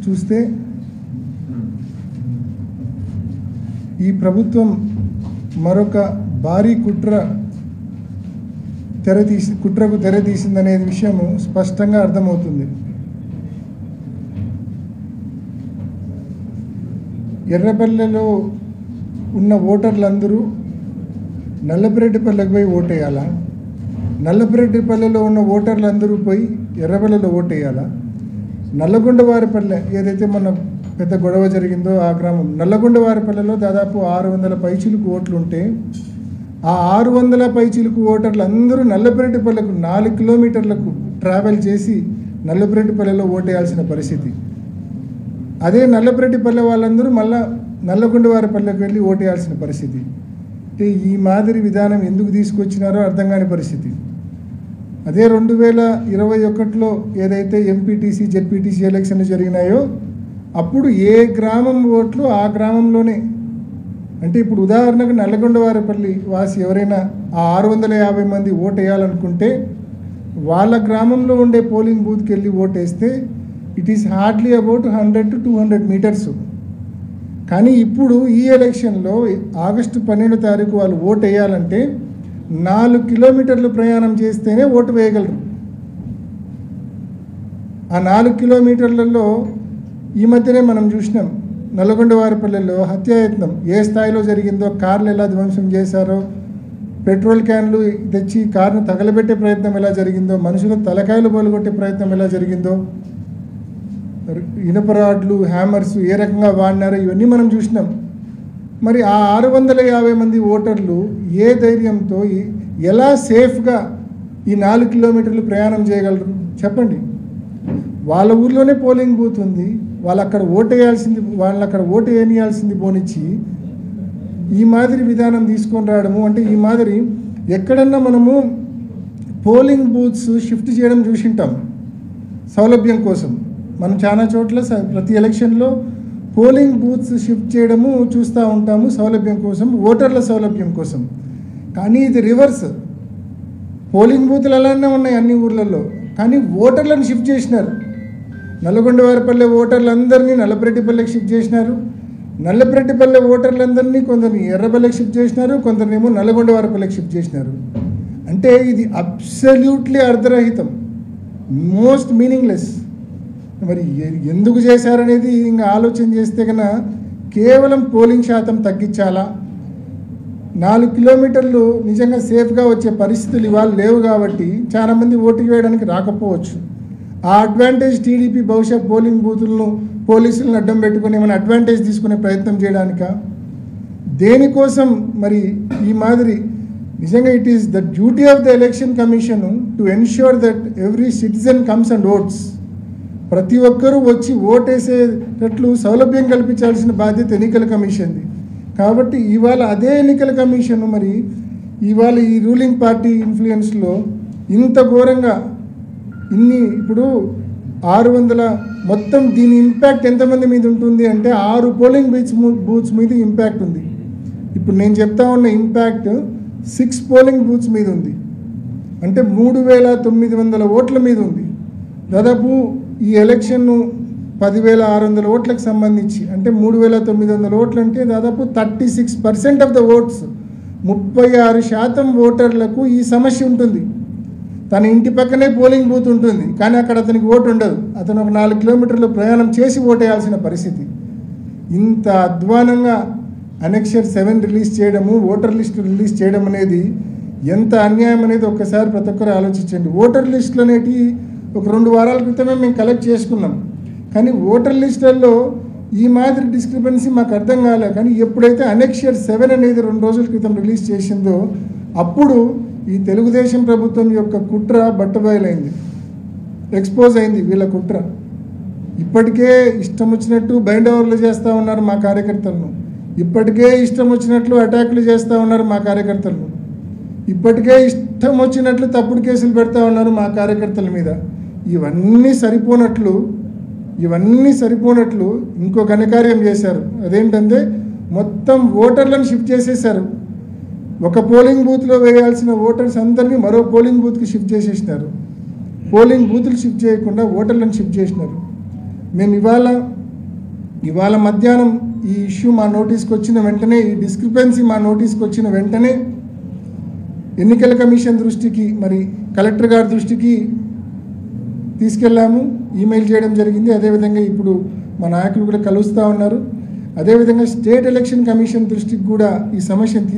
చూస్తే ఈ ప్రభుత్వం మరొక భారీ కుట్రకు తెరతీసిందనే విషయం స్పష్టంగా అర్థమవుతుంది. ఎర్రపల్లెలో ఉన్న ఓటర్లందరూ నల్లపురెడ్డిపల్లెకి పోయి ఓటేయాలా? నల్లపురెడ్డిపల్లెలో ఉన్న ఓటర్లందరూ పోయి ఎర్రపల్లెలో ఓటేయాలా? నల్లగొండవారిపల్లె ఏదైతే మన పెద్ద గొడవ జరిగిందో ఆ గ్రామం నల్లగొండవారిపల్లెలో దాదాపు 600 పైచిలుకు ఓట్లు ఉంటే ఆ 600 పైచిలుకు ఓటర్లు అందరూ నల్లపురెడ్డిపల్లెకు 4 కిలోమీటర్లకు ట్రావెల్ చేసి నల్లపురెడ్డిపల్లెలో ఓటేయాల్సిన పరిస్థితి. అదే నల్లపురెడ్డిపల్లె వాళ్ళందరూ మళ్ళా నల్లగొండవారిపల్లెకి వెళ్ళి ఓటేయాల్సిన పరిస్థితి. అంటే ఈ మాదిరి విధానం ఎందుకు తీసుకొచ్చినారో అర్థం కాని పరిస్థితి. అదే 2021లో ఏదైతే ఎంపీటీసీ జెడ్పీటీసీ ఎలక్షన్లు జరిగినాయో అప్పుడు ఏ గ్రామం ఓట్లు ఆ గ్రామంలోనే, అంటే ఇప్పుడు ఉదాహరణకు నల్లగొండవారిపల్లి వాసి ఎవరైనా ఆ 650 మంది ఓటు వేయాలనుకుంటే వాళ్ళ గ్రామంలో ఉండే పోలింగ్ బూత్కి వెళ్ళి ఓటేస్తే it is hardly about 100 to 200 metres. కానీ ఇప్పుడు ఈ ఎలక్షన్లో ఆగస్టు 12వ తారీఖు వాళ్ళు ఓటు వేయాలంటే 4 కిలోమీటర్లు ప్రయాణం చేస్తేనే ఓటు వేయగలరు. ఆ 4 కిలోమీటర్లలో ఈ మధ్యనే మనం చూసినాం నల్లగొండవారిపల్లెలో హత్యాయత్నం ఏ స్థాయిలో జరిగిందో, కార్లు ఎలా ధ్వంసం చేశారో, పెట్రోల్ క్యాన్లు తెచ్చి కారును తగలబెట్టే ప్రయత్నం ఎలా జరిగిందో, మనుషుల తలకాయలు పలుగొట్టే ప్రయత్నం ఎలా జరిగిందో, ఇనుప రాడ్లు హ్యామర్స్ ఏ రకంగా వాడినారో ఇవన్నీ మనం చూసినాం. మరి ఆ 650 మంది ఓటర్లు ఏ ధైర్యంతో ఎలా సేఫ్గా ఈ 4 కిలోమీటర్లు ప్రయాణం చేయగలరు చెప్పండి? వాళ్ళ ఊర్లోనే పోలింగ్ బూత్ ఉంది, వాళ్ళు అక్కడ ఓటు వేయాల్సింది పోనిచ్చి ఈ మాదిరి విధానం తీసుకొని రావడము అంటే ఈ మాదిరి ఎక్కడన్నా మనము పోలింగ్ బూత్స్ షిఫ్ట్ చేయడం చూసింటాం సౌలభ్యం కోసం. మనం చాలా చోట్ల ప్రతి ఎలక్షన్లో పోలింగ్ బూత్స్ షిఫ్ట్ చేయడము చూస్తూ ఉంటాము సౌలభ్యం కోసం, ఓటర్ల సౌలభ్యం కోసం. కానీ ఇది రివర్స్. పోలింగ్ బూత్లు అలానే ఉన్నాయి అన్ని ఊర్లలో, కానీ ఓటర్లను షిఫ్ట్ చేసినారు. నల్లగొండవారిపల్లె ఓటర్లందరినీ నల్లపురెడ్డిపల్లెకి షిఫ్ట్ చేసినారు, నల్లపురెడ్డిపల్లె ఓటర్లందరినీ కొందరిని ఎర్రపల్లెకి షిఫ్ట్ చేసినారు, కొందరినేమో నల్లగొండవారిపల్లెకి షిఫ్ట్ చేసినారు. అంటే ఇది అబ్సల్యూట్లీ అర్ధరహితం, మోస్ట్ మీనింగ్లెస్. మరి ఎందుకు చేశారనేది ఇంకా ఆలోచన చేస్తే కన్నా కేవలం పోలింగ్ శాతం తగ్గించాలా, 4 కిలోమీటర్లు నిజంగా సేఫ్గా వచ్చే పరిస్థితులు ఇవాళ లేవు కాబట్టి చాలామంది ఓటు వేయడానికి రాకపోవచ్చు. ఆ అడ్వాంటేజ్ టీడీపీ బహుశా పోలింగ్ బూతులను పోలీసులను అడ్డం పెట్టుకుని ఏమైనా అడ్వాంటేజ్ తీసుకునే ప్రయత్నం చేయడానిక, దేనికోసం మరి ఈ మాదిరి? నిజంగా it is the duty of the election commission to ensure that every citizen comes and votes. ప్రతి ఒక్కరూ వచ్చి ఓటేసేటట్లు సౌలభ్యం కల్పించాల్సిన బాధ్యత ఎన్నికల కమిషన్ది. కాబట్టి ఇవాళ అదే ఎన్నికల కమిషన్ మరి ఇవాళ ఈ రూలింగ్ పార్టీ ఇన్ఫ్లుయెన్స్లో ఇంత ఘోరంగా ఇప్పుడు 600 మొత్తం దీని ఇంపాక్ట్ ఎంతమంది మీద ఉంటుంది అంటే 6 పోలింగ్ బూత్స్ మీద ఇంపాక్ట్ ఉంది. ఇప్పుడు నేను చెప్తా ఉన్న ఇంపాక్ట్ 6 పోలింగ్ బూత్స్ మీద ఉంది, అంటే 3900 ఓట్ల మీద ఉంది. దాదాపు ఈ ఎలక్షన్ 10,600 ఓట్లకు సంబంధించి అంటే 3,900 ఓట్లు అంటే దాదాపు 36% ఆఫ్ ద ఓట్స్, 36% ఓటర్లకు ఈ సమస్య ఉంటుంది. తన ఇంటి పక్కనే పోలింగ్ బూత్ ఉంటుంది కానీ అక్కడ అతనికి ఓటు ఉండదు, అతను ఒక 4 కిలోమీటర్లు ప్రయాణం చేసి ఓటేయాల్సిన పరిస్థితి. ఇంత అధ్వానంగా అనెక్షర్ 7 రిలీజ్ చేయడము, ఓటర్ లిస్టు రిలీజ్ చేయడం అనేది ఎంత అన్యాయం అనేది ఒక్కసారి ప్రతి ఒక్కరు ఆలోచించండి. ఓటర్ లిస్టులు అనేటివి ఒక 2 వారాల క్రితమే మేము కలెక్ట్ చేసుకున్నాం, కానీ ఓటర్ లిస్టులలో ఈ మాదిరి డిస్క్రిపెన్సీ మాకు అర్థం కాలే. కానీ ఎప్పుడైతే అనెక్షర్ 7 అనేది 2 రోజుల క్రితం రిలీజ్ చేసిందో అప్పుడు ఈ తెలుగుదేశం ప్రభుత్వం యొక్క కుట్ర బట్టబయలైంది, ఎక్స్పోజ్ అయింది వీళ్ళ కుట్ర. ఇప్పటికే ఇష్టం వచ్చినట్టు బైండ్ ఓవర్లు చేస్తూ ఉన్నారు మా కార్యకర్తలను, ఇప్పటికే ఇష్టం వచ్చినట్లు అటాక్లు చేస్తూ ఉన్నారు మా కార్యకర్తలను, ఇప్పటికే ఇష్టం వచ్చినట్లు తప్పుడు కేసులు పెడతా ఉన్నారు మా కార్యకర్తల మీద. ఇవన్నీ సరిపోనట్లు ఇంకో ఘనకార్యం చేశారు. అదేంటంటే మొత్తం ఓటర్లను షిఫ్ట్ చేసేసారు. ఒక పోలింగ్ బూత్లో వేయాల్సిన ఓటర్స్ అందరినీ మరో పోలింగ్ బూత్కి షిఫ్ట్ చేసేసినారు. పోలింగ్ బూతులు షిఫ్ట్ చేయకుండా ఓటర్లను షిఫ్ట్ చేసినారు. మేము ఇవాళ మధ్యాహ్నం ఈ ఇష్యూ మా నోటీస్కి వచ్చిన వెంటనే, ఈ డిస్క్రిపెన్సీ మా నోటీస్కి వచ్చిన వెంటనే ఎన్నికల కమిషన్ దృష్టికి, మరి కలెక్టర్ గారి దృష్టికి తీసుకెళ్ళాము, ఈమెయిల్ చేయడం జరిగింది. అదేవిధంగా ఇప్పుడు మా నాయకులు కూడా కలుస్తూ ఉన్నారు. అదేవిధంగా స్టేట్ ఎలక్షన్ కమిషన్ దృష్టికి కూడా ఈ సమస్యను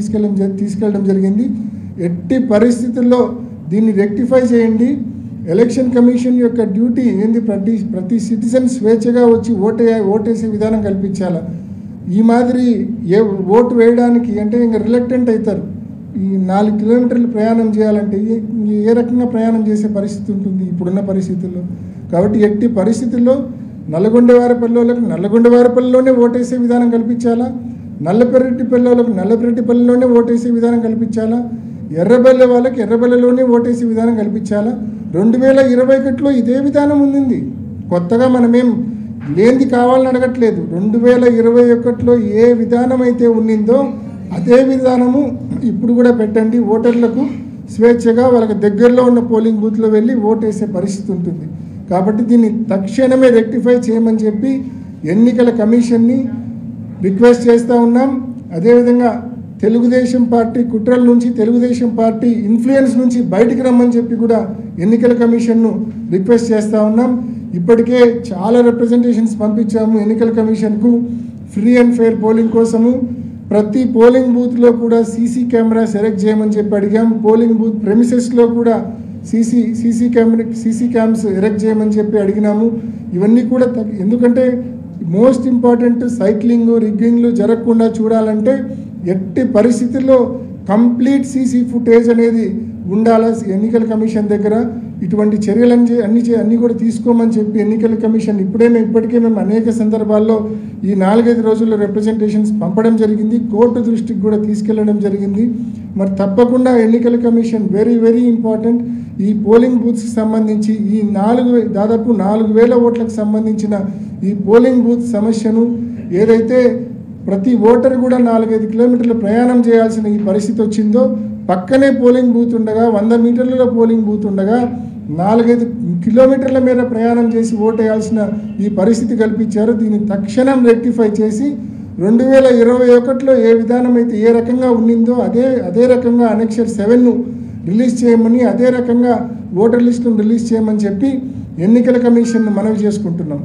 తీసుకెళ్ళడం జరిగింది. ఎట్టి పరిస్థితుల్లో దీన్ని రెక్టిఫై చేయండి. ఎలక్షన్ కమిషన్ యొక్క డ్యూటీ ఏంది, ప్రతి సిటిజన్ స్వేచ్ఛగా వచ్చి ఓటేసే విధానం కల్పించాలా. ఈ మాదిరి ఓటు వేయడానికి అంటే ఇంకా రిలక్టెంట్ అవుతారు. ఈ 4 కిలోమీటర్లు ప్రయాణం చేయాలంటే ఏ రకంగా ప్రయాణం చేసే పరిస్థితి ఉంటుంది ఇప్పుడున్న పరిస్థితుల్లో. కాబట్టి ఎట్టి పరిస్థితుల్లో నల్లగొండవారిపల్లిలోనే ఓటేసే విధానం కల్పించాలా, నల్లపెరెడ్డిపల్లిలోనే ఓటేసే విధానం కల్పించాలా, ఎర్రబెల్లె వాళ్ళకి ఎర్రబెల్లెలోనే ఓటేసే విధానం కల్పించాలా. 2021లో ఇదే విధానం ఉంది. కొత్తగా మనమేం లేనిది కావాలని అడగట్లేదు. 2021లో ఏ విధానం అయితే ఉన్నిందో అదే విధానము ఇప్పుడు కూడా పెట్టండి. ఓటర్లకు స్వేచ్ఛగా వాళ్ళకి దగ్గరలో ఉన్న పోలింగ్ బూత్లో వెళ్ళి ఓటేసే పరిస్థితి ఉంటుంది. కాబట్టి దీన్ని తక్షణమే రెక్టిఫై చేయమని చెప్పి ఎన్నికల కమిషన్ని రిక్వెస్ట్ చేస్తూ ఉన్నాం. అదేవిధంగా తెలుగుదేశం పార్టీ కుట్రల నుంచి, తెలుగుదేశం పార్టీ ఇన్ఫ్లుయెన్స్ నుంచి బయటికి రమ్మని చెప్పి కూడా ఎన్నికల కమిషన్ను రిక్వెస్ట్ చేస్తూ ఉన్నాం. ఇప్పటికే చాలా రిప్రజెంటేషన్స్ పంపించాము ఎన్నికల కమిషన్కు. ఫ్రీ అండ్ ఫెయిర్ పోలింగ్ కోసము ప్రతి పోలింగ్ బూత్లో కూడా సీసీ కెమెరా సెలెక్ట్ చేయమని చెప్పి అడిగాము. పోలింగ్ బూత్ ప్రెమిసెస్లో కూడా సీసీ క్యామ్స్ ఎరెక్ట్ చేయమని చెప్పి అడిగినాము. ఇవన్నీ కూడా ఎందుకంటే మోస్ట్ ఇంపార్టెంట్ సైక్లింగ్, రిగ్గింగ్లు జరగకుండా చూడాలంటే ఎట్టి పరిస్థితుల్లో కంప్లీట్ సీసీ ఫుటేజ్ అనేది ఉండాలా ఎన్నికల కమిషన్ దగ్గర. ఇటువంటి చర్యలన్నీ కూడా తీసుకోమని చెప్పి ఎన్నికల కమిషన్ ఇప్పటికే మేము అనేక సందర్భాల్లో ఈ 4-5 రోజుల్లో రిప్రజెంటేషన్స్ పంపడం జరిగింది. కోర్టు దృష్టికి కూడా తీసుకెళ్లడం జరిగింది. మరి తప్పకుండా ఎన్నికల కమిషన్ వెరీ వెరీ ఇంపార్టెంట్. ఈ పోలింగ్ బూత్స్కి సంబంధించి ఈ దాదాపు 4,000 ఓట్లకు సంబంధించిన ఈ పోలింగ్ బూత్ సమస్యను ఏదైతే ప్రతి ఓటర్ కూడా 4-5 కిలోమీటర్లు ప్రయాణం చేయాల్సిన ఈ పరిస్థితి వచ్చిందో, పక్కనే పోలింగ్ బూత్ ఉండగా 100 మీటర్లలో పోలింగ్ బూత్ ఉండగా 4-5 కిలోమీటర్ల మేర ప్రయాణం చేసి ఓటేయాల్సిన ఈ పరిస్థితి కల్పించారు. దీన్ని తక్షణం రెక్టిఫై చేసి 2021లో ఏ విధానం అయితే ఏ రకంగా ఉన్నిందో అదే రకంగా అనెక్షర్ 7ను రిలీజ్ చేయమని, అదే రకంగా ఓటర్ లిస్టును రిలీజ్ చేయమని చెప్పి ఎన్నికల కమిషన్ను మనవి చేసుకుంటున్నాం.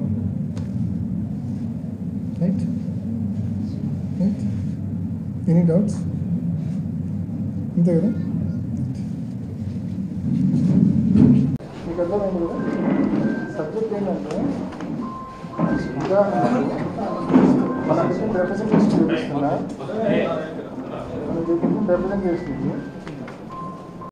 Any doubts? అంతే కదా? మీకు అర్థమైంది కదా? సబ్జెక్ట్ ఏంటంటే మన రిప్రజెంటేషన్ చూపిస్తున్నా, మన రిప్రజెంటేషన్